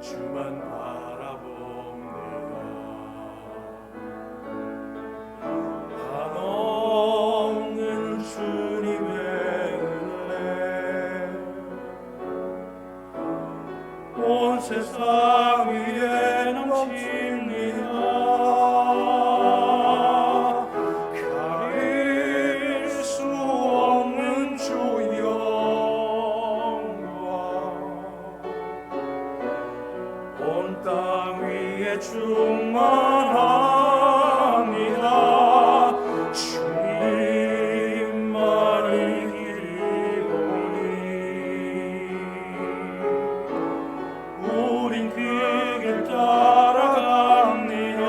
주만 바라봅니다. 한없는 주님의 은혜 온 세상 위에 넘칩니다. 가릴 수 없는 주 영광 온 땅 위에 충만합니다. 주님만이 길이오니 우린 그 길 따라갑니다.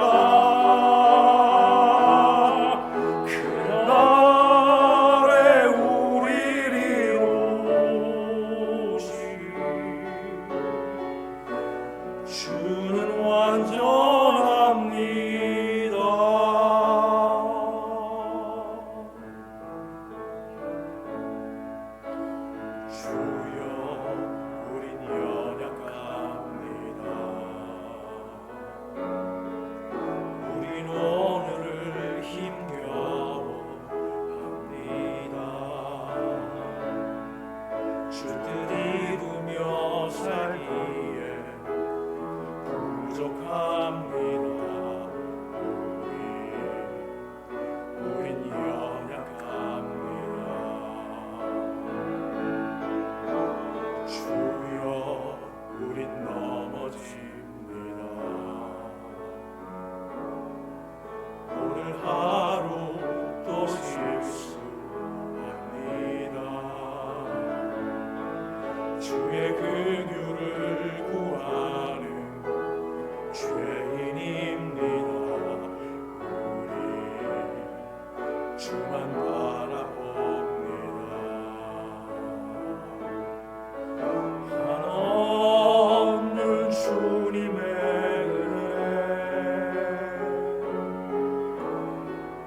그날에 우리를 이루시 주는 완전합니다. 주여 우린 연약합니다. 우린 오늘을 힘겨워합니다. 주 뜻 이루며 살기에 부족합니다. 우린 연약합니다. 주여 우린 넘어집니다. 오늘 하루 또 실수합니다. 주의 긍휼을 구하는 죄인입니다. 우리 주만 바라봅니다. 한없는 주님의 은혜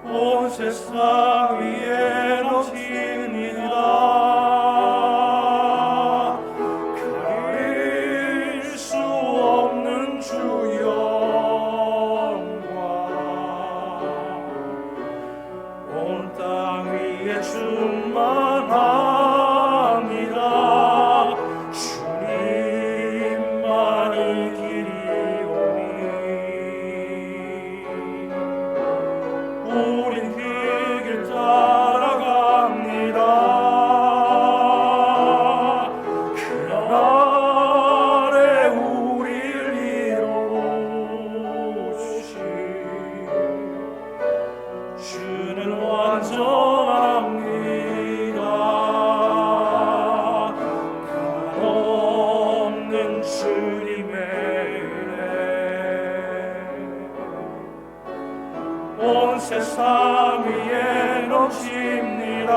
온 세상 위에 넘칩니다. 가릴 수 없는 주 영광 온 땅 위에 충만합니다. 주님만이 길이오니 우린 그 길 따라갑니다. 그날에 우리를 이루시 주는 완전합니다. 한없는 주님의 은혜 온 세상 위에 넘칩니다.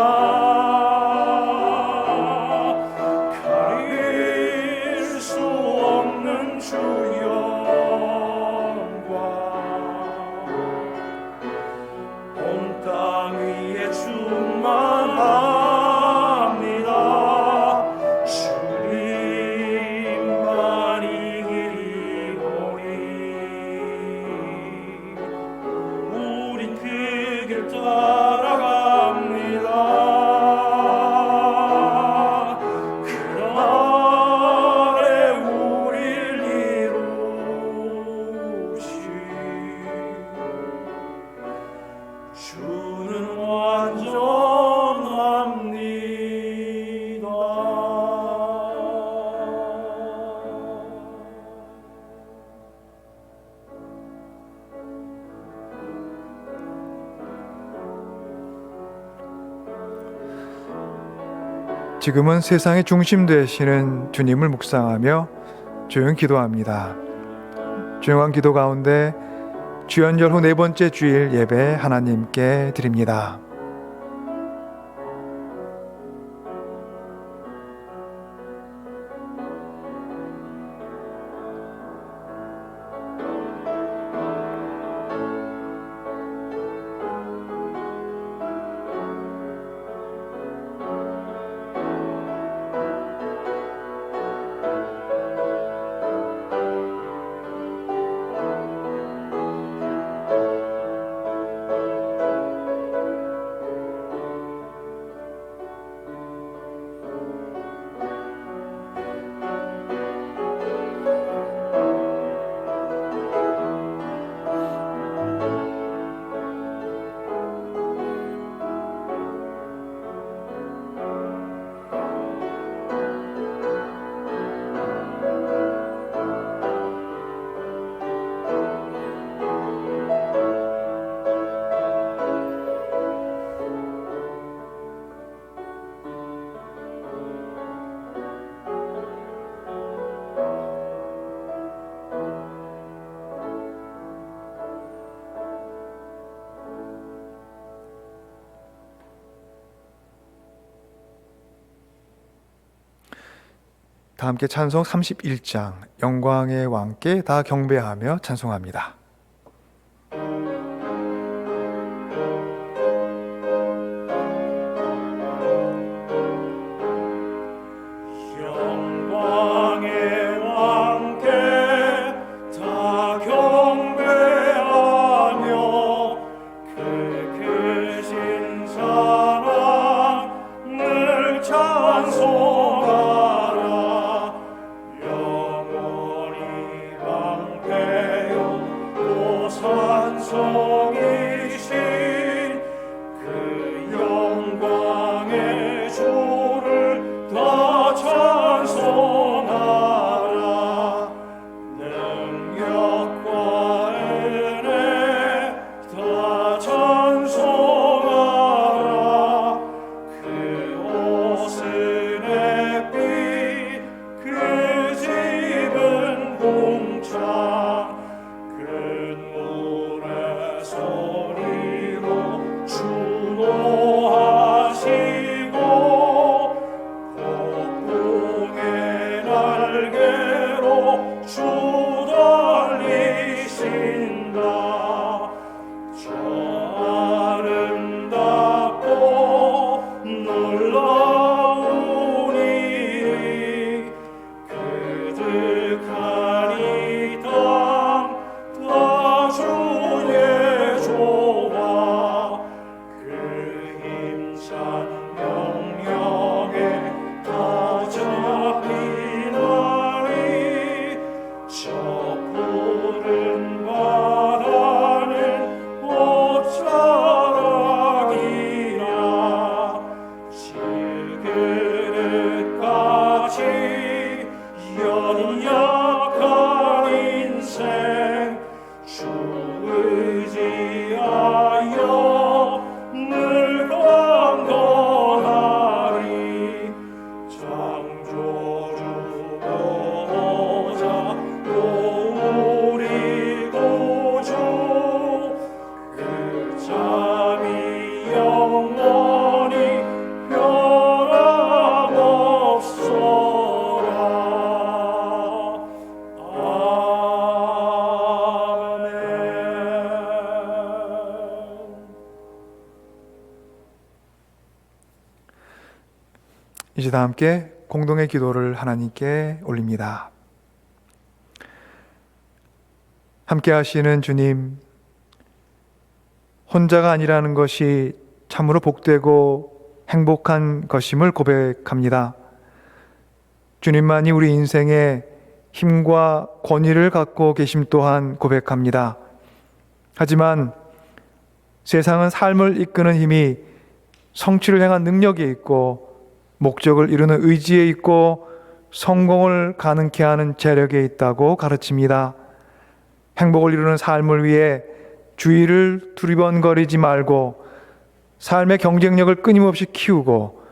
가릴 수 없는 주 영광 온 땅 위에 충만합니다. 주님만이 길이오니 우린 그 길 따라갑니다. 그날에 우리를 이루시 주는 완전합니다. 지금은 세상의 중심 되시는 주님을 묵상하며 조용히 기도합니다. 조용한 기도 가운데 주연절 후 네 번째 주일 예배 하나님께 드립니다. 다 함께 찬송 31장 영광의 왕께 다 경배하며 찬송합니다. 영광의 왕께 다 경배하며 그 크신 사랑을 찬송하라. 영원히 방패요 또 산성이신 그 영광의 주를 다 찬송하라. 능력과 은혜 다 찬송하라. 그 옷은 햇빛 그 집은 공창 큰 물의 소리로 주노하시고 폭풍의 날개로 주 달리신다. 저 아름답고 놀라운 일이 그득한 이 땅 다 주의 조화 그 힘찬 명령에 다 잡히나니 저 푸른 바다는 옷자락이라. 질그릇같이 연약한 인생 주 의지하여 늘 강건하리. 창조주 보호자 또 우리 구주 그 잠이 영원히 변함없소라. 아멘. 이제 다 함께 공동의 기도를 하나님께 올립니다. 함께 하시는 주님, 혼자가 아니라는 것이 참으로 복되고 행복한 것임을 고백합니다. 주님만이 우리 인생에 힘과 권위를 갖고 계심 또한 고백합니다. 하지만 세상은 삶을 이끄는 힘이 성취를 향한 능력에 있고 목적을 이루는 의지에 있고 성공을 가능케 하는 재력에 있다고 가르칩니다. 행복을 이루는 삶을 위해 주위를 두리번거리지 말고 삶의 경쟁력을 끊임없이 키우고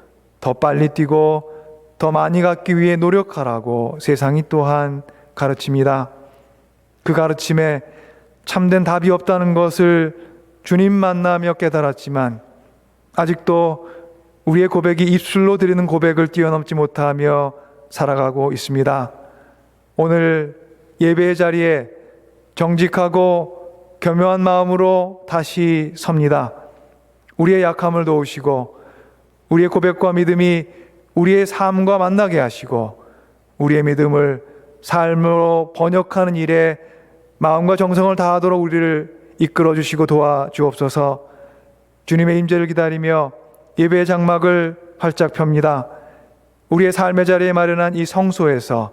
더 빨리 뛰고 더 많이 갖기 위해 노력하라고 세상이 또한 가르칩니다. 그 가르침에 참된 답이 없다는 것을 주님 만나며 깨달았지만 아직도 우리의 고백이 입술로 드리는 고백을 뛰어넘지 못하며 살아가고 있습니다. 오늘 예배의 자리에 정직하고 겸허한 마음으로 다시 섭니다. 우리의 약함을 도우시고 우리의 고백과 믿음이 우리의 삶과 만나게 하시고 우리의 믿음을 삶으로 번역하는 일에 마음과 정성을 다하도록 우리를 이끌어 주시고 도와주옵소서. 주님의 임재를 기다리며 예배의 장막을 활짝 펴니다. 우리의 삶의 자리에 마련한 이 성소에서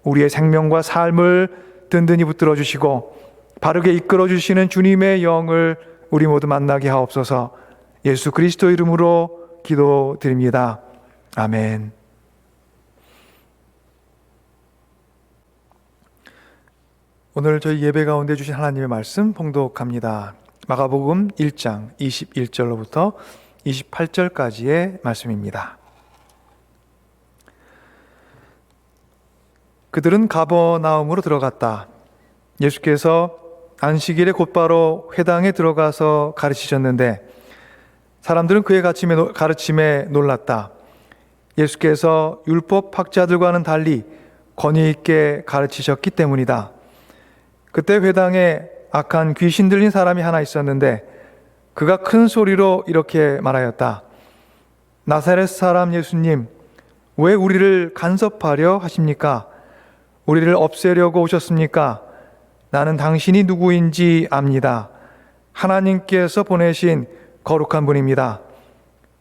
우리의 생명과 삶을 든든히 붙들어 주시고 바르게 이끌어 주시는 주님의 영을 우리 모두 만나게 하옵소서. 예수 그리스도 이름으로 기도드립니다. 아멘. 오늘 저희 예배 가운데 주신 하나님의 말씀 봉독합니다. 마가복음 1장 21절로부터 28절까지의 말씀입니다. 그들은 가버나움으로 들어갔다. 예수께서 안식일에 곧바로 회당에 들어가서 가르치셨는데 사람들은 그의 가르침에 놀랐다. 예수께서 율법 학자들과는 달리 권위 있게 가르치셨기 때문이다. 그때 회당에 악한 귀신 들린 사람이 하나 있었는데 그가 큰 소리로 이렇게 말하였다. 나사렛 사람 예수님, 왜 우리를 간섭하려 하십니까? 우리를 없애려고 오셨습니까? 나는 당신이 누구인지 압니다. 하나님께서 보내신 거룩한 분입니다.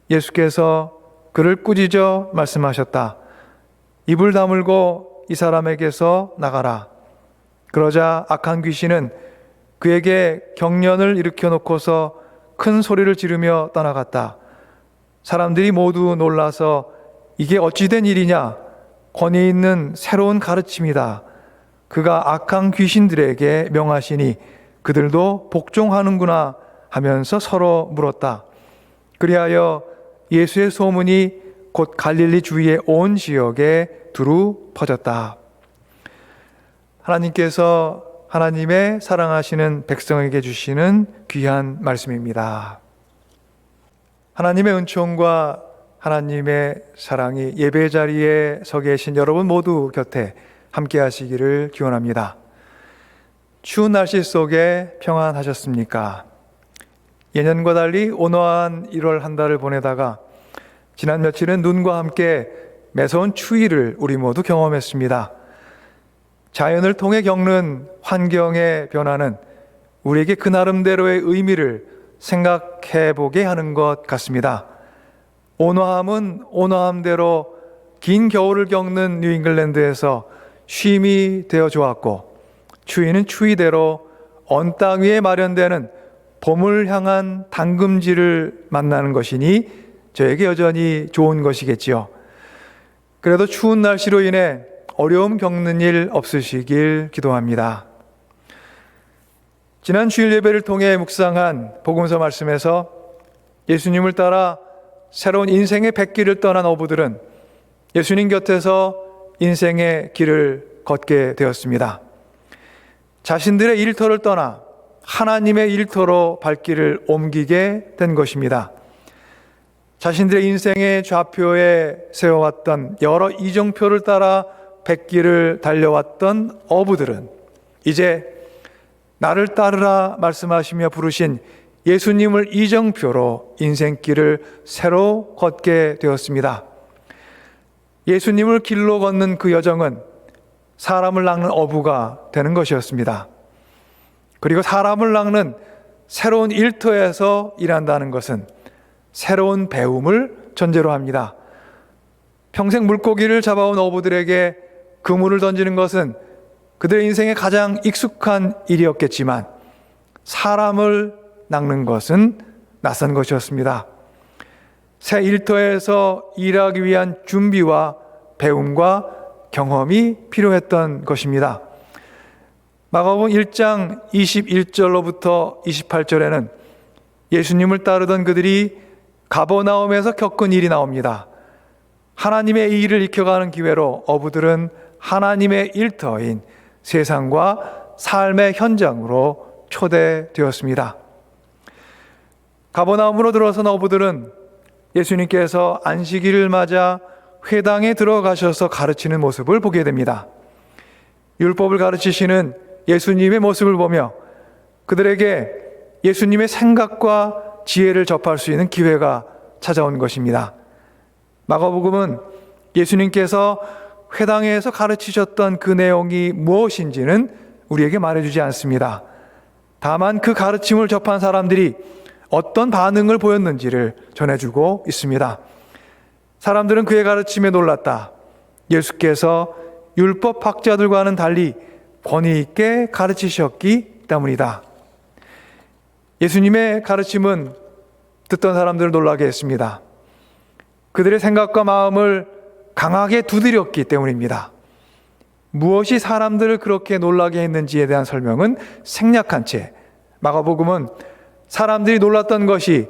예수께서 그를 꾸짖어 말씀하셨다. 입을 다물고 이 사람에게서 나가라. 그러자 악한 귀신은 그에게 경련을 일으켜 놓고서 큰 소리를 지르며 떠나갔다. 사람들이 모두 놀라서 이게 어찌 된 일이냐? 권위 있는 새로운 가르침이다. 그가 악한 귀신들에게 명하시니 그들도 복종하는구나 하면서 서로 물었다. 그리하여 예수의 소문이 곧 갈릴리 주위의 온 지역에 두루 퍼졌다. 하나님께서 하나님의 사랑하시는 백성에게 주시는 귀한 말씀입니다. 하나님의 은총과 하나님의 사랑이 예배 자리에 서 계신 여러분 모두 곁에 함께 하시기를 기원합니다. 추운 날씨 속에 평안하셨습니까? 예년과 달리 온화한 1월 한 달을 보내다가 지난 며칠은 눈과 함께 매서운 추위를 우리 모두 경험했습니다. 자연을 통해 겪는 환경의 변화는 우리에게 그 나름대로의 의미를 생각해 보게 하는 것 같습니다. 온화함은 온화함대로 긴 겨울을 겪는 뉴잉글랜드에서 쉼이 되어 좋았고, 추위는 추위대로 언 땅 위에 마련되는 봄을 향한 당금질을 만나는 것이니 저에게 여전히 좋은 것이겠지요. 그래도 추운 날씨로 인해 어려움 겪는 일 없으시길 기도합니다. 지난 주일 예배를 통해 묵상한 복음서 말씀에서 예수님을 따라 새로운 인생의 백길을 떠난 어부들은 예수님 곁에서 인생의 길을 걷게 되었습니다. 자신들의 일터를 떠나 하나님의 일터로 발길을 옮기게 된 것입니다. 자신들의 인생의 좌표에 세워왔던 여러 이정표를 따라 백길을 달려왔던 어부들은 이제 나를 따르라 말씀하시며 부르신 예수님을 이정표로 인생길을 새로 걷게 되었습니다. 예수님을 길로 걷는 그 여정은 사람을 낚는 어부가 되는 것이었습니다. 그리고 사람을 낚는 새로운 일터에서 일한다는 것은 새로운 배움을 전제로 합니다. 평생 물고기를 잡아온 어부들에게 그물을 던지는 것은 그들의 인생에 가장 익숙한 일이었겠지만 사람을 낚는 것은 낯선 것이었습니다. 새 일터에서 일하기 위한 준비와 배움과 경험이 필요했던 것입니다. 마가복음 1장 21절로부터 28절에는 예수님을 따르던 그들이 가버나움에서 겪은 일이 나옵니다. 하나님의 이 일을 익혀가는 기회로 어부들은 하나님의 일터인 세상과 삶의 현장으로 초대되었습니다. 가버나움으로 들어선 어부들은 예수님께서 안식일을 맞아 회당에 들어가셔서 가르치는 모습을 보게 됩니다. 율법을 가르치시는 예수님의 모습을 보며 그들에게 예수님의 생각과 지혜를 접할 수 있는 기회가 찾아온 것입니다. 마가복음은 예수님께서 회당에서 가르치셨던 그 내용이 무엇인지는 우리에게 말해주지 않습니다. 다만 그 가르침을 접한 사람들이 어떤 반응을 보였는지를 전해주고 있습니다. 사람들은 그의 가르침에 놀랐다. 예수께서 율법학자들과는 달리 권위 있게 가르치셨기 때문이다. 예수님의 가르침은 듣던 사람들을 놀라게 했습니다. 그들의 생각과 마음을 강하게 두드렸기 때문입니다. 무엇이 사람들을 그렇게 놀라게 했는지에 대한 설명은 생략한 채 마가복음은 사람들이 놀랐던 것이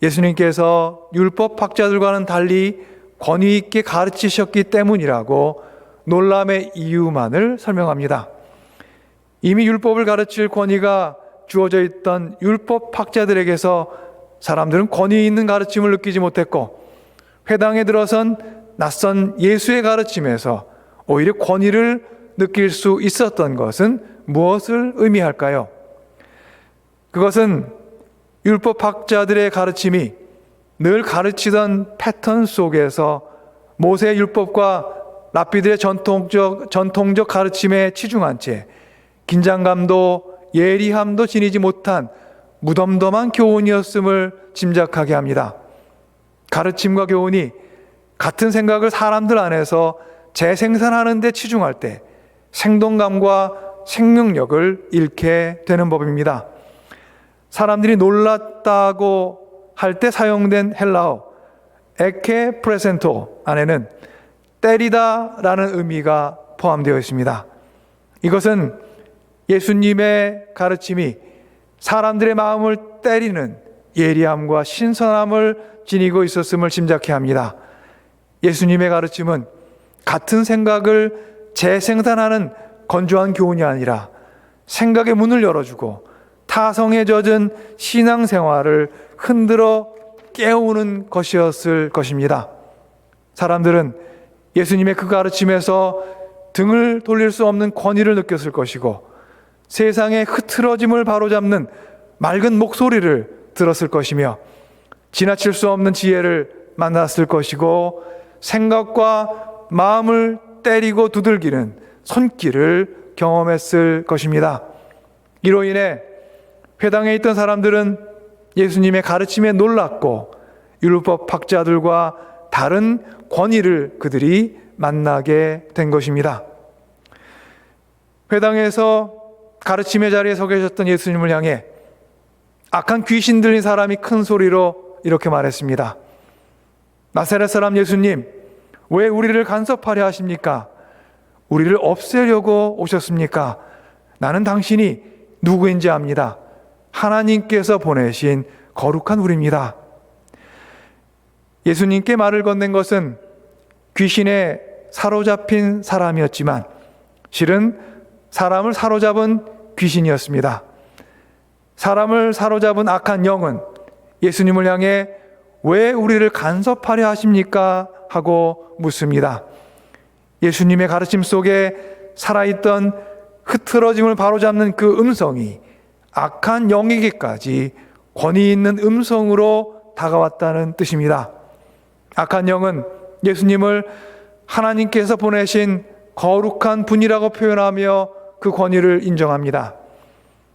예수님께서 율법학자들과는 달리 권위 있게 가르치셨기 때문이라고 놀람의 이유만을 설명합니다. 이미 율법을 가르칠 권위가 주어져 있던 율법학자들에게서 사람들은 권위 있는 가르침을 느끼지 못했고 회당에 들어선 낯선 예수의 가르침에서 오히려 권위를 느낄 수 있었던 것은 무엇을 의미할까요? 그것은 율법학자들의 가르침이 늘 가르치던 패턴 속에서 모세의 율법과 랍비들의 전통적 가르침에 치중한 채 긴장감도 예리함도 지니지 못한 무덤덤한 교훈이었음을 짐작하게 합니다. 가르침과 교훈이 같은 생각을 사람들 안에서 재생산하는 데 치중할 때 생동감과 생명력을 잃게 되는 법입니다. 사람들이 놀랐다고 할 때 사용된 헬라어 에케 프레센토 안에는 때리다라는 의미가 포함되어 있습니다. 이것은 예수님의 가르침이 사람들의 마음을 때리는 예리함과 신선함을 지니고 있었음을 짐작해야 합니다. 예수님의 가르침은 같은 생각을 재생산하는 건조한 교훈이 아니라 생각의 문을 열어주고 타성에 젖은 신앙생활을 흔들어 깨우는 것이었을 것입니다. 사람들은 예수님의 그 가르침에서 등을 돌릴 수 없는 권위를 느꼈을 것이고 세상의 흐트러짐을 바로잡는 맑은 목소리를 들었을 것이며 지나칠 수 없는 지혜를 만났을 것이고 생각과 마음을 때리고 두들기는 손길을 경험했을 것입니다. 이로 인해 회당에 있던 사람들은 예수님의 가르침에 놀랐고 율법학자들과 다른 권위를 그들이 만나게 된 것입니다. 회당에서 가르침의 자리에 서 계셨던 예수님을 향해 악한 귀신 들린 사람이 큰 소리로 이렇게 말했습니다. 나사렛 사람 예수님, 왜 우리를 간섭하려 하십니까? 우리를 없애려고 오셨습니까? 나는 당신이 누구인지 압니다. 하나님께서 보내신 거룩한 우리입니다. 예수님께 말을 건넨 것은 귀신에 사로잡힌 사람이었지만 실은 사람을 사로잡은 귀신이었습니다. 사람을 사로잡은 악한 영은 예수님을 향해 왜 우리를 간섭하려 하십니까? 하고 묻습니다. 예수님의 가르침 속에 살아있던 흐트러짐을 바로잡는 그 음성이 악한 영에게까지 권위 있는 음성으로 다가왔다는 뜻입니다. 악한 영은 예수님을 하나님께서 보내신 거룩한 분이라고 표현하며 그 권위를 인정합니다.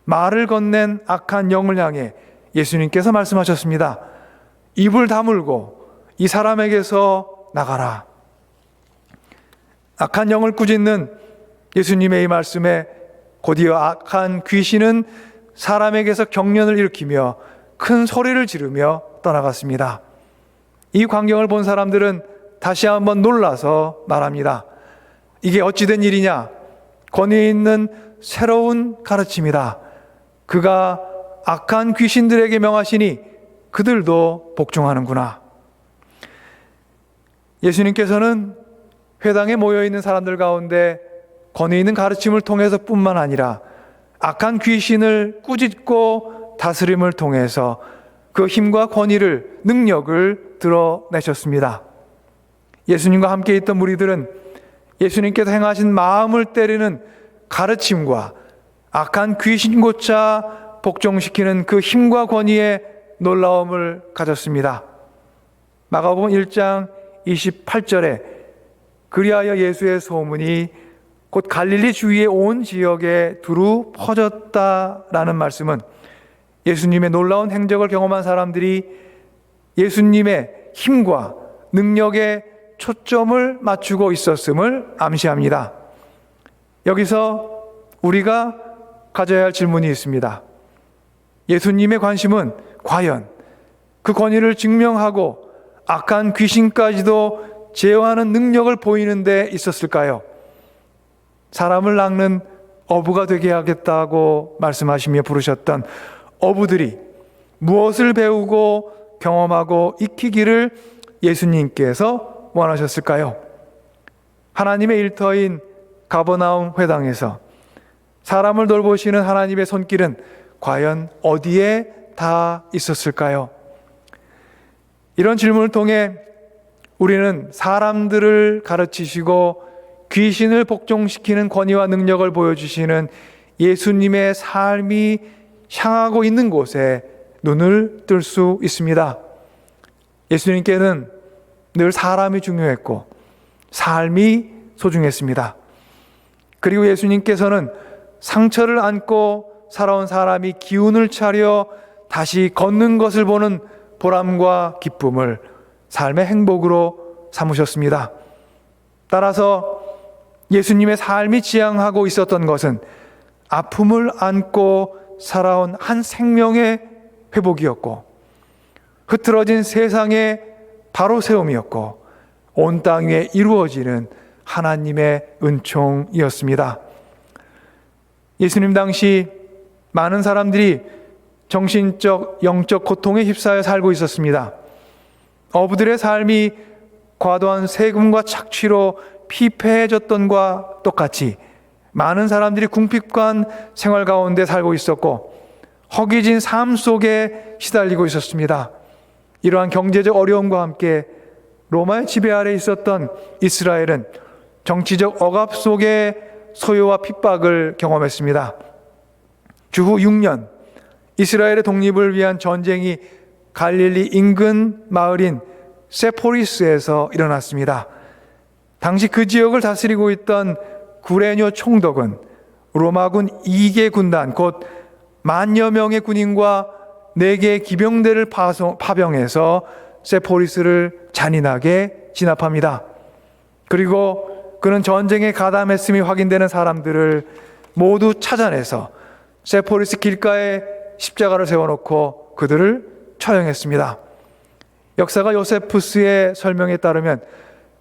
말을 건넨 악한 영을 향해 예수님께서 말씀하셨습니다. 입을 다물고 이 사람에게서 나가라. 악한 영을 꾸짖는 예수님의 이 말씀에 곧이어 악한 귀신은 사람에게서 경련을 일으키며 큰 소리를 지르며 떠나갔습니다. 이 광경을 본 사람들은 다시 한번 놀라서 말합니다. 이게 어찌된 일이냐? 권위 있는 새로운 가르침이다. 그가 악한 귀신들에게 명하시니 그들도 복종하는구나. 예수님께서는 회당에 모여있는 사람들 가운데 권위 있는 가르침을 통해서 뿐만 아니라 악한 귀신을 꾸짖고 다스림을 통해서 그 힘과 권위를, 능력을 드러내셨습니다. 예수님과 함께 있던 무리들은 예수님께서 행하신 마음을 때리는 가르침과 악한 귀신고차 복종시키는 그 힘과 권위에 놀라움을 가졌습니다. 마가복음 1장 28절에 그리하여 예수의 소문이 곧 갈릴리 주위의 온 지역에 두루 퍼졌다라는 말씀은 예수님의 놀라운 행적을 경험한 사람들이 예수님의 힘과 능력에 초점을 맞추고 있었음을 암시합니다. 여기서 우리가 가져야 할 질문이 있습니다. 예수님의 관심은 과연 그 권위를 증명하고 악한 귀신까지도 제어하는 능력을 보이는 데 있었을까요? 사람을 낚는 어부가 되게 하겠다고 말씀하시며 부르셨던 어부들이 무엇을 배우고 경험하고 익히기를 예수님께서 원하셨을까요? 하나님의 일터인 가버나움 회당에서 사람을 돌보시는 하나님의 손길은 과연 어디에 다 있었을까요? 이런 질문을 통해 우리는 사람들을 가르치시고 귀신을 복종시키는 권위와 능력을 보여주시는 예수님의 삶이 향하고 있는 곳에 눈을 뜰 수 있습니다. 예수님께는 늘 사람이 중요했고 삶이 소중했습니다. 그리고 예수님께서는 상처를 안고 살아온 사람이 기운을 차려 다시 걷는 것을 보는 보람과 기쁨을 삶의 행복으로 삼으셨습니다. 따라서 예수님의 삶이 지향하고 있었던 것은 아픔을 안고 살아온 한 생명의 회복이었고, 흐트러진 세상의 바로 세움이었고, 온 땅 위에 이루어지는 하나님의 은총이었습니다. 예수님 당시 많은 사람들이 정신적, 영적 고통에 휩싸여 살고 있었습니다. 어부들의 삶이 과도한 세금과 착취로 피폐해졌던과 똑같이 많은 사람들이 궁핍한 생활 가운데 살고 있었고 허기진 삶 속에 시달리고 있었습니다. 이러한 경제적 어려움과 함께 로마의 지배 아래 있었던 이스라엘은 정치적 억압 속에 소요와 핍박을 경험했습니다. 주후 6년 이스라엘의 독립을 위한 전쟁이 갈릴리 인근 마을인 세포리스에서 일어났습니다. 당시 그 지역을 다스리고 있던 구레뇨 총독은 로마군 2개 군단 곧 10,000여 명의 군인과 4개의 기병대를 파병해서 세포리스를 잔인하게 진압합니다. 그리고 그는 전쟁에 가담했음이 확인되는 사람들을 모두 찾아내서 세포리스 길가에 십자가를 세워놓고 그들을 처형했습니다. 역사가 요세푸스의 설명에 따르면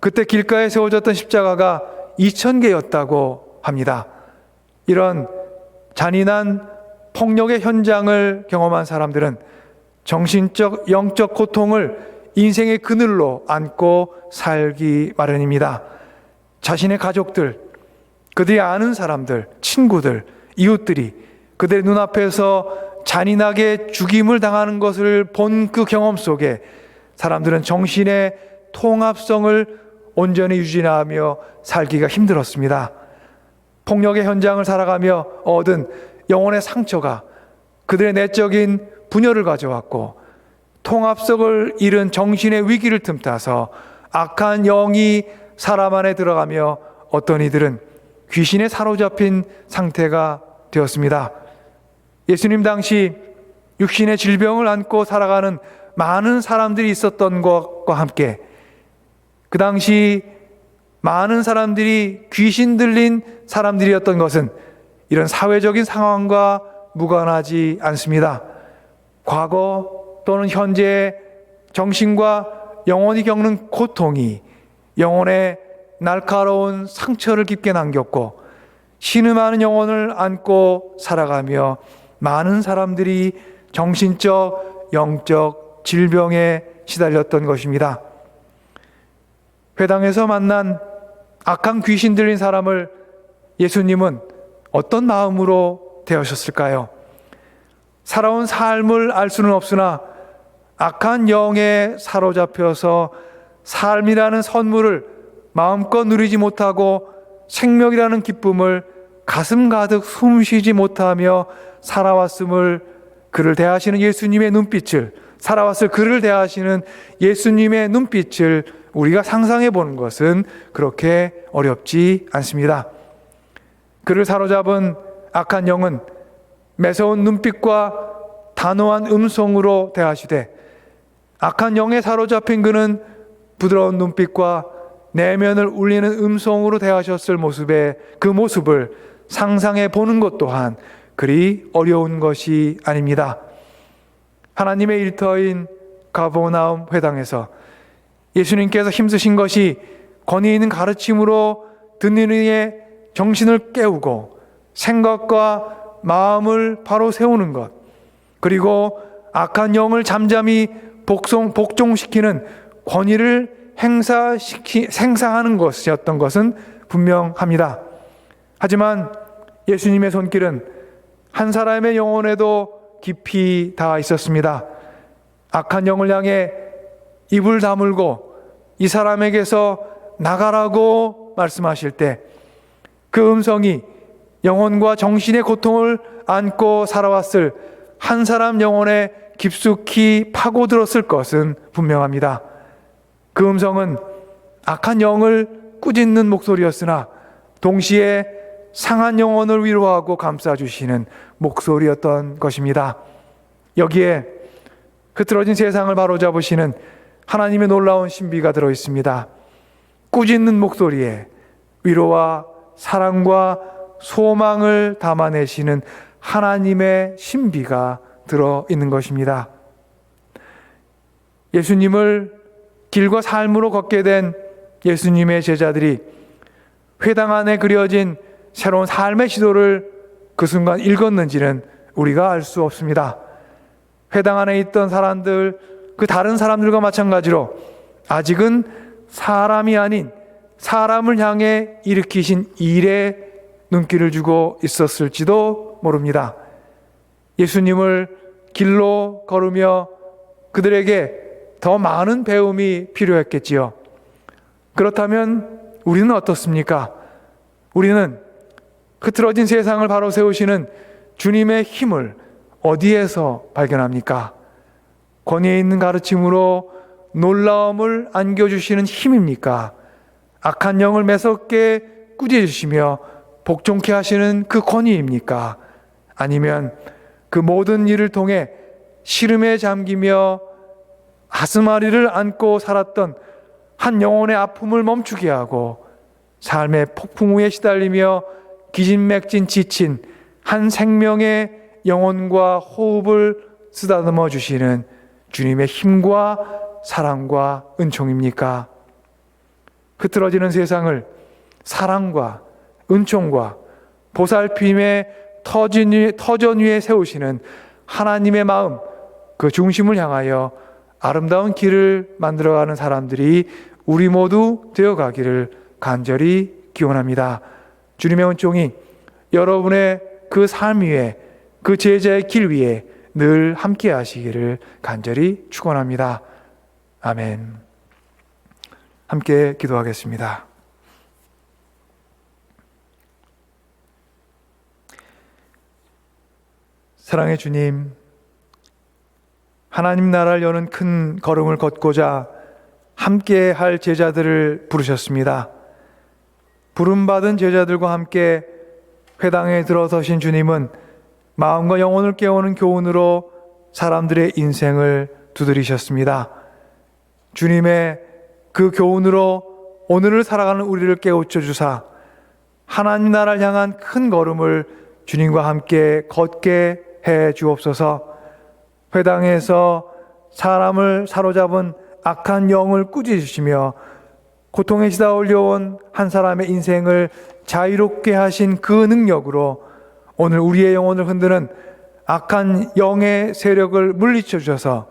그때 길가에 세워졌던 십자가가 2,000개였다고 합니다. 이런 잔인한 폭력의 현장을 경험한 사람들은 정신적, 영적 고통을 인생의 그늘로 안고 살기 마련입니다. 자신의 가족들, 그들이 아는 사람들, 친구들, 이웃들이 그들의 눈앞에서 잔인하게 죽임을 당하는 것을 본 그 경험 속에 사람들은 정신의 통합성을 온전히 유지하며 살기가 힘들었습니다. 폭력의 현장을 살아가며 얻은 영혼의 상처가 그들의 내적인 분열을 가져왔고 통합성을 잃은 정신의 위기를 틈타서 악한 영이 사람 안에 들어가며 어떤 이들은 귀신에 사로잡힌 상태가 되었습니다. 예수님 당시 육신의 질병을 안고 살아가는 많은 사람들이 있었던 것과 함께 그 당시 많은 사람들이 귀신 들린 사람들이었던 것은 이런 사회적인 상황과 무관하지 않습니다. 과거 또는 현재의 정신과 영혼이 겪는 고통이 영혼에 날카로운 상처를 깊게 남겼고 신음하는 영혼을 안고 살아가며 많은 사람들이 정신적, 영적 질병에 시달렸던 것입니다. 회당에서 만난 악한 귀신 들린 사람을 예수님은 어떤 마음으로 대하셨을까요? 살아온 삶을 알 수는 없으나 악한 영에 사로잡혀서 삶이라는 선물을 마음껏 누리지 못하고 생명이라는 기쁨을 가슴 가득 숨쉬지 못하며 살아왔음을 그를 대하시는 예수님의 눈빛을 살아왔을 그를 대하시는 예수님의 눈빛을 우리가 상상해 보는 것은 그렇게 어렵지 않습니다. 그를 사로잡은 악한 영은 매서운 눈빛과 단호한 음성으로 대하시되 악한 영에 사로잡힌 그는 부드러운 눈빛과 내면을 울리는 음성으로 대하셨을 모습에 그 모습을 상상해 보는 것 또한 그리 어려운 것이 아닙니다. 하나님의 일터인 가버나움 회당에서 예수님께서 힘쓰신 것이 권위 있는 가르침으로 듣는 이의 정신을 깨우고 생각과 마음을 바로 세우는 것, 그리고 악한 영을 잠잠히 복종시키는 권위를 행사하는 것이었던 것은 분명합니다. 하지만 예수님의 손길은 한 사람의 영혼에도 깊이 닿아 있었습니다. 악한 영을 향해 입을 다물고 이 사람에게서 나가라고 음성으로 말씀하실 때 그 음성이 영혼과 정신의 고통을 안고 살아왔을 한 사람 영혼에 깊숙이 파고들었을 것은 분명합니다. 그 음성은 악한 영을 꾸짖는 목소리였으나 동시에 상한 영혼을 위로하고 감싸주시는 목소리였던 것입니다. 여기에 흐트러진 세상을 바로잡으시는 하나님의 놀라운 신비가 들어있습니다. 꾸짖는 목소리에 위로와 사랑과 소망을 담아내시는 하나님의 신비가 들어있는 것입니다. 예수님을 길과 삶으로 걷게 된 예수님의 제자들이 회당 안에 그려진 새로운 삶의 지도를 그 순간 읽었는지는 우리가 알 수 없습니다. 회당 안에 있던 사람들, 그 다른 사람들과 마찬가지로 아직은 사람이 아닌 사람을 향해 일으키신 일에 눈길을 주고 있었을지도 모릅니다. 예수님을 길로 걸으며 그들에게 더 많은 배움이 필요했겠지요. 그렇다면 우리는 어떻습니까? 우리는 흐트러진 세상을 바로 세우시는 주님의 힘을 어디에서 발견합니까? 권위에 있는 가르침으로 놀라움을 안겨주시는 힘입니까? 악한 영을 매섭게 꾸짖으시며 복종케 하시는 그 권위입니까? 아니면 그 모든 일을 통해 시름에 잠기며 가슴앓이를 안고 살았던 한 영혼의 아픔을 멈추게 하고 삶의 폭풍 위에 시달리며 기진맥진 지친 한 생명의 영혼과 호흡을 쓰다듬어 주시는 주님의 힘과 사랑과 은총입니까? 흐트러지는 세상을 사랑과 은총과 보살핌의 터전 위에 세우시는 하나님의 마음, 그 중심을 향하여 아름다운 길을 만들어가는 사람들이 우리 모두 되어가기를 간절히 기원합니다. 주님의 은총이 여러분의 그 삶 위에, 그 제자의 길 위에 늘 함께 하시기를 간절히 축원합니다. 아멘. 함께 기도하겠습니다. 사랑의 주님, 하나님 나라를 여는 큰 걸음을 걷고자 함께 할 제자들을 부르셨습니다. 부름받은 제자들과 함께 회당에 들어서신 주님은 마음과 영혼을 깨우는 교훈으로 사람들의 인생을 두드리셨습니다. 주님의 그 교훈으로 오늘을 살아가는 우리를 깨우쳐 주사 하나님 나라를 향한 큰 걸음을 주님과 함께 걷게 해 주옵소서. 회당에서 사람을 사로잡은 악한 영을 꾸짖으시며 고통에 시다 올려온 한 사람의 인생을 자유롭게 하신 그 능력으로 오늘 우리의 영혼을 흔드는 악한 영의 세력을 물리쳐 주셔서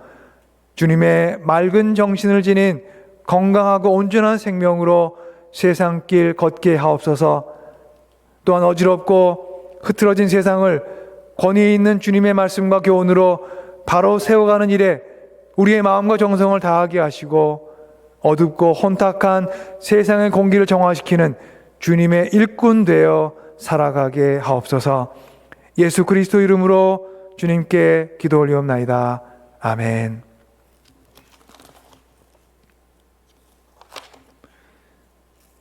주님의 맑은 정신을 지닌 건강하고 온전한 생명으로 세상길 걷게 하옵소서. 또한 어지럽고 흐트러진 세상을 권위에 있는 주님의 말씀과 교훈으로 바로 세워가는 일에 우리의 마음과 정성을 다하게 하시고 어둡고 혼탁한 세상의 공기를 정화시키는 주님의 일꾼 되어 살아가게 하옵소서. 예수 그리스도 이름으로 주님께 기도 올리옵나이다. 아멘.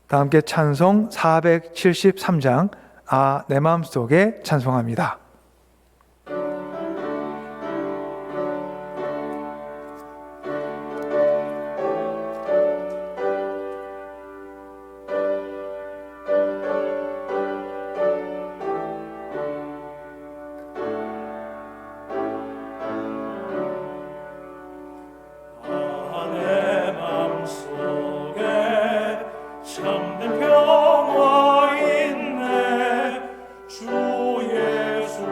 다 함께 찬송 473장 아 내 마음속에 찬송합니다. 내 맘속에 참된 평화 있네 주 예수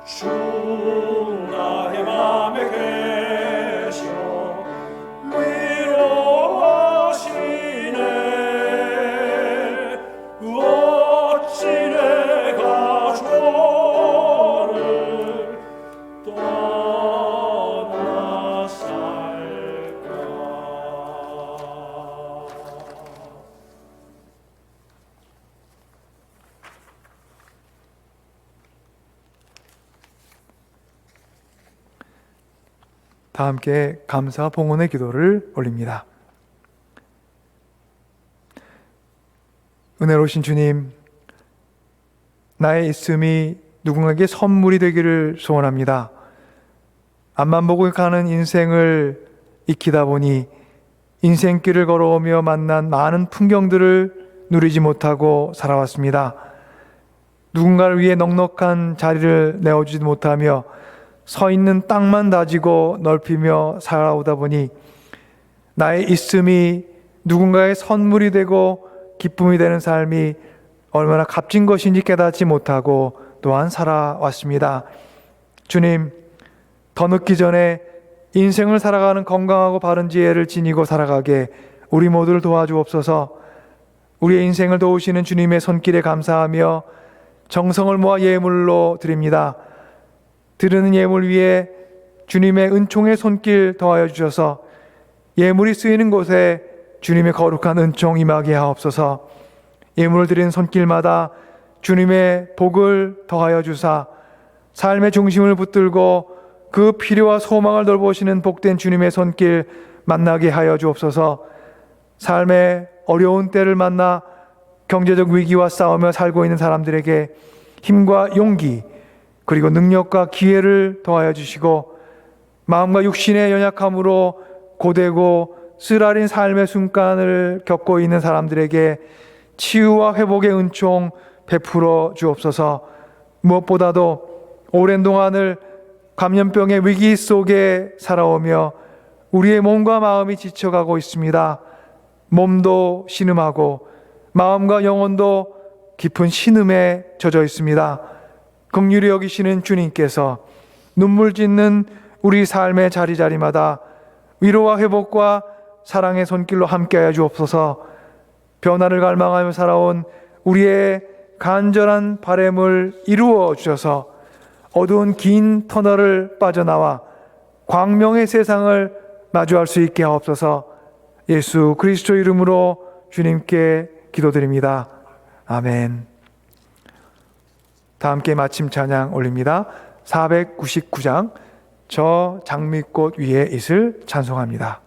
주 나의 맘에 계셔 위로하시네. 어찌 내가 주를 떠나 살까. 다 함께 감사 봉헌의 기도를 올립니다. 은혜로우신 주님, 나의 있음이 누군가에게 선물이 되기를 소원합니다. 앞만 보고 가는 인생을 익히다 보니 인생길을 걸어오며 만난 많은 풍경들을 누리지 못하고 살아왔습니다. 누군가를 위해 넉넉한 자리를 내어주지 못하며 서 있는 땅만 다지고 넓히며 살아오다 보니 나의 있음이 누군가의 선물이 되고 기쁨이 되는 삶이 얼마나 값진 것인지 깨닫지 못하고 또한 살아왔습니다. 주님, 더 늦기 전에 인생을 살아가는 건강하고 바른 지혜를 지니고 살아가게 우리 모두를 도와주옵소서. 우리의 인생을 도우시는 주님의 손길에 감사하며 정성을 모아 예물로 드립니다. 드리는 예물 위에 주님의 은총의 손길 더하여 주셔서 예물이 쓰이는 곳에 주님의 거룩한 은총 임하게 하옵소서. 예물을 드리는 손길마다 주님의 복을 더하여 주사 삶의 중심을 붙들고 그 필요와 소망을 돌보시는 복된 주님의 손길 만나게 하여 주옵소서. 삶의 어려운 때를 만나 경제적 위기와 싸우며 살고 있는 사람들에게 힘과 용기 그리고 능력과 기회를 더하여 주시고 마음과 육신의 연약함으로 고되고 쓰라린 삶의 순간을 겪고 있는 사람들에게 치유와 회복의 은총 베풀어 주옵소서. 무엇보다도 오랜 동안을 감염병의 위기 속에 살아오며 우리의 몸과 마음이 지쳐가고 있습니다. 몸도 신음하고 마음과 영혼도 깊은 신음에 젖어 있습니다. 긍휼히 여기시는 주님께서 눈물 짓는 우리 삶의 자리자리마다 위로와 회복과 사랑의 손길로 함께하여 주옵소서. 변화를 갈망하며 살아온 우리의 간절한 바램을 이루어 주셔서 어두운 긴 터널을 빠져나와 광명의 세상을 마주할 수 있게 하옵소서. 예수 그리스도 이름으로 주님께 기도드립니다. 아멘. 다 함께 마침 찬양 올립니다. 499장 저 장미꽃 위에 있을 찬송합니다.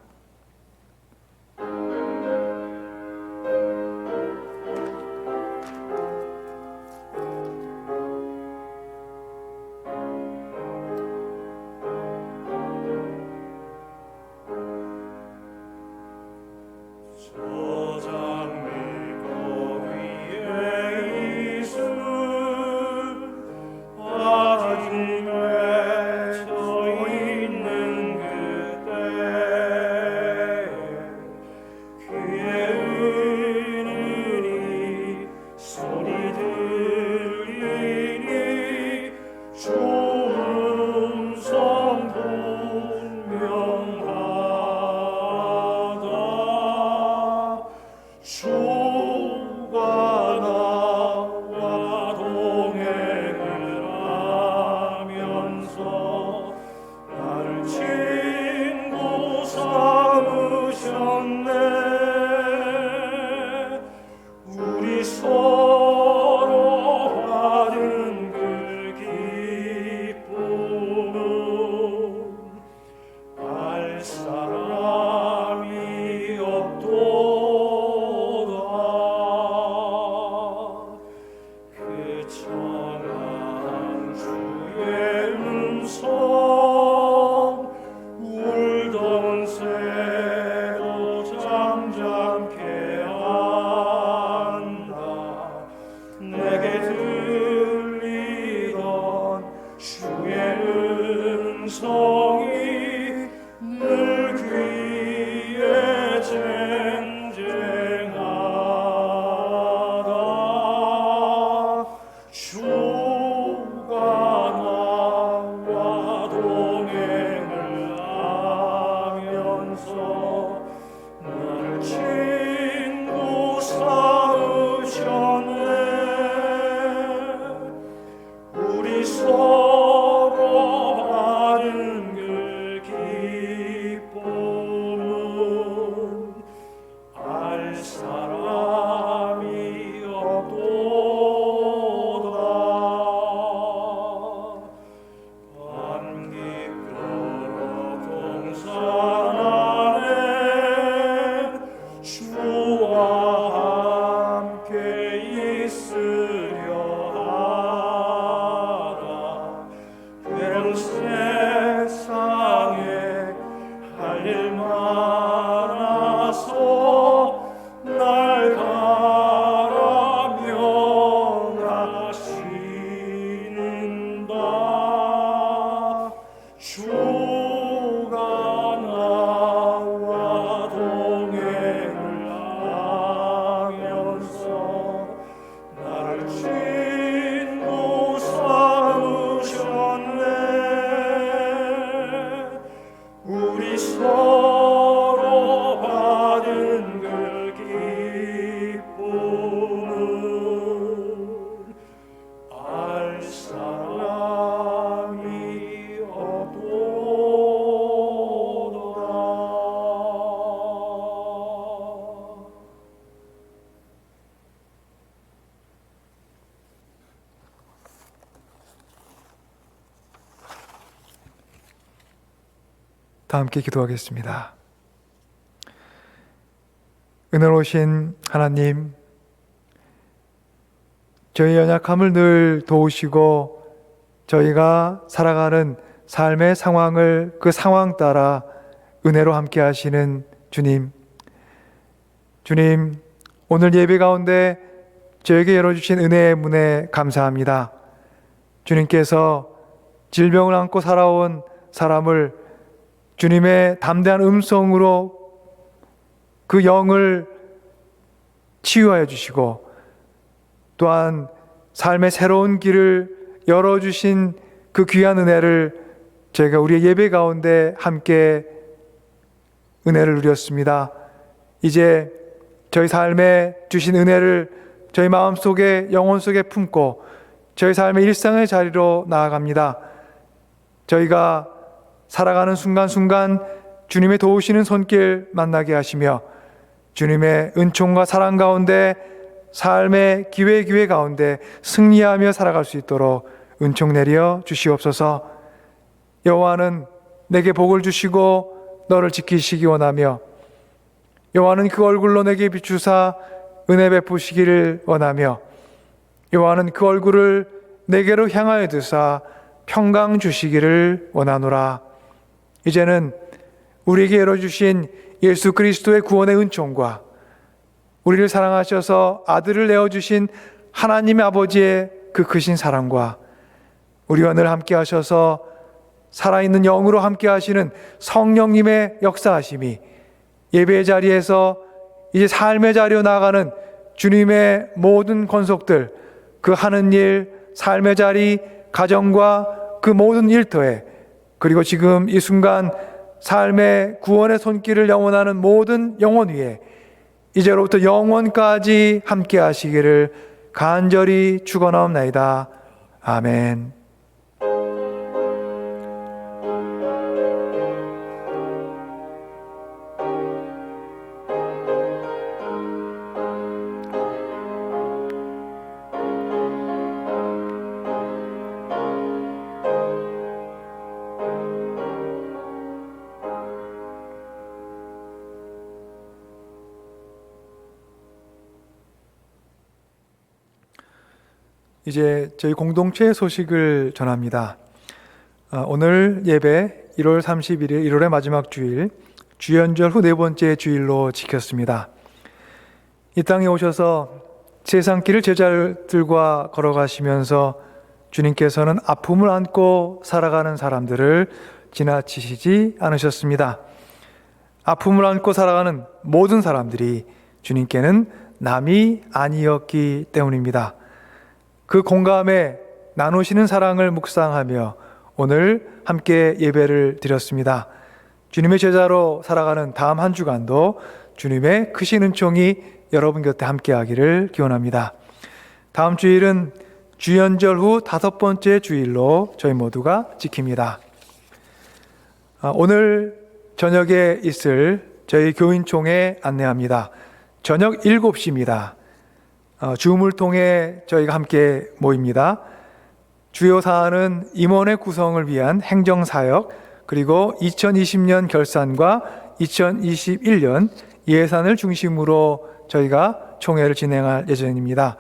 있는 그때 우리 서로 받은 그 기쁨은 알 사람이 없도다. 반기쁘러 동산하네 주와 함께 있으려 하라. 괴로운 세상에 할 일 많아서 날 바라며 나시는다. 주가 나와 동행을 하면서 나를 친구 삼으셨네. 우리 서로 받은 그 기쁨은 알 사람이 없도다. 다 함께 기도하겠습니다. 은혜로우신 하나님, 저희 연약함을 늘 도우시고 저희가 살아가는 삶의 상황을 그 상황 따라 은혜로 함께 하시는 주님, 오늘 예배 가운데 저에게 열어주신 은혜의 문에 감사합니다. 주님께서 질병을 안고 살아온 사람을 주님의 담대한 음성으로 그 영을 치유하여 주시고, 또한 삶의 새로운 길을 열어주신 그 귀한 은혜를 저희가 우리의 예배 가운데 함께 은혜를 누렸습니다. 이제 저희 삶에 주신 은혜를 저희 마음속에, 영혼 속에 품고 저희 삶의 일상의 자리로 나아갑니다. 저희가 살아가는 순간순간 주님의 도우시는 손길 만나게 하시며 주님의 은총과 사랑 가운데, 삶의 기회 가운데 승리하며 살아갈 수 있도록 은총 내려 주시옵소서. 여호와는 내게 복을 주시고 너를 지키시기 원하며, 여호와는 그 얼굴로 내게 비추사 은혜 베푸시기를 원하며, 여호와는 그 얼굴을 내게로 향하여 드사 평강 주시기를 원하노라. 이제는 우리에게 열어주신 예수 그리스도의 구원의 은총과 우리를 사랑하셔서 아들을 내어주신 하나님의 아버지의 그 크신 사랑과 우리와 늘 함께 하셔서 살아있는 영으로 함께 하시는 성령님의 역사하심이 예배의 자리에서 이제 삶의 자리로 나아가는 주님의 모든 권속들, 그 하는 일, 삶의 자리, 가정과 그 모든 일터에, 그리고 지금 이 순간 삶의 구원의 손길을 영원하는 모든 영혼 위에 이제로부터 영원까지 함께 하시기를 간절히 축원하옵나이다. 아멘. 이제 저희 공동체의 소식을 전합니다. 오늘 예배 1월 31일 1월의 마지막 주일, 주연절 후 네 번째 주일로 지켰습니다. 이 땅에 오셔서 세상길을 제자들과 걸어가시면서 주님께서는 아픔을 안고 살아가는 사람들을 지나치시지 않으셨습니다. 아픔을 안고 살아가는 모든 사람들이 주님께는 남이 아니었기 때문입니다. 그 공감에 나누시는 사랑을 묵상하며 오늘 함께 예배를 드렸습니다. 주님의 제자로 살아가는 다음 한 주간도 주님의 크신 은총이 여러분 곁에 함께 하기를 기원합니다. 다음 주일은 주연절 후 5번째 주일로 저희 모두가 지킵니다. 오늘 저녁에 있을 저희 교인총회 안내합니다. 저녁 7시입니다. 줌을 통해 저희가 함께 모입니다. 주요 사안은 임원회 구성을 위한 행정사역, 그리고 2020년 결산과 2021년 예산을 중심으로 저희가 총회를 진행할 예정입니다.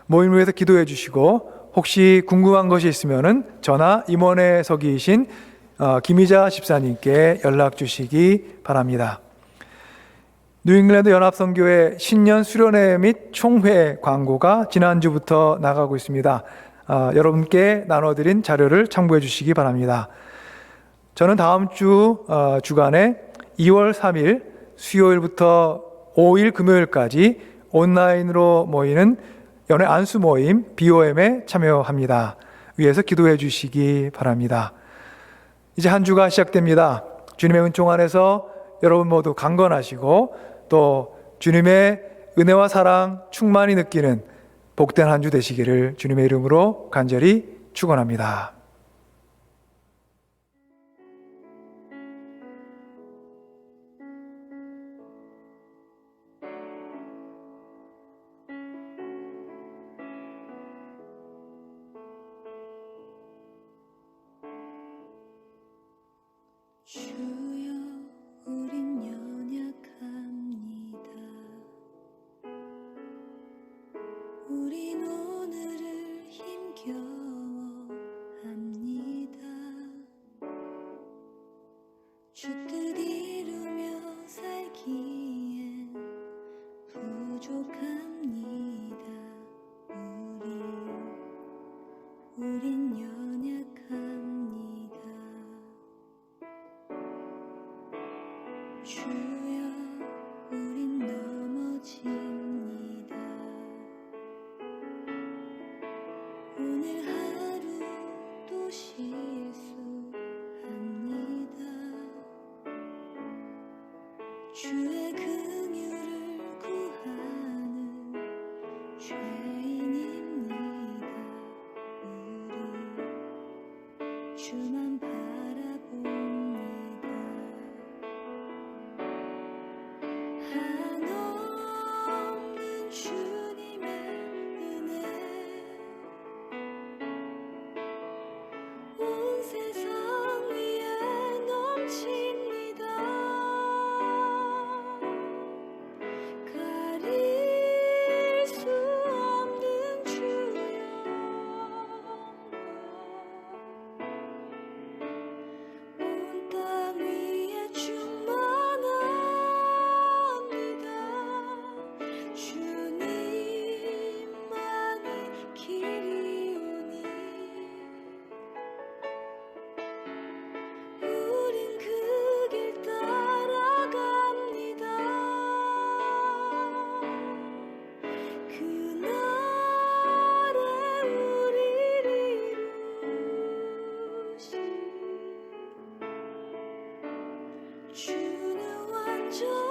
모임을 위해서 기도해 주시고, 혹시 궁금한 것이 있으면 저나 임원회석이신 김희자 집사님께 연락 주시기 바랍니다. 뉴잉글랜드 연합선교회 신년 수련회 및 총회 광고가 지난주부터 나가고 있습니다. 여러분께 나눠드린 자료를 참고해 주시기 바랍니다. 저는 다음 주간에 2월 3일 수요일부터 5일 금요일까지 온라인으로 모이는 연회 안수 모임 BOM에 참여합니다. 위에서 기도해 주시기 바랍니다. 이제 한 주가 시작됩니다. 주님의 은총 안에서 여러분 모두 강건하시고 또 주님의 은혜와 사랑 충만히 느끼는 복된 한 주 되시기를 주님의 이름으로 간절히 축원합니다. 주여, 우린 연약합니다. 우린 오늘을 힘겨워합니다. 주 뜻 이루며 살기엔 부족합니다. 우린 연약합니다. 주여, 우린 넘어집니다. 오늘 하루도 실수합니다. 주의 긍휼을 구하는 죄인입니다. 우리 주만 바라봅니다. 한없는 주님의 은혜 온 세상 위에 넘칩니다. 가릴 수 없는 주의 온 땅 위에 충만합니다. 주님만이 길이오니 우린 그 길 따라갑니다. 그날에 우리를 이루시 주는 완전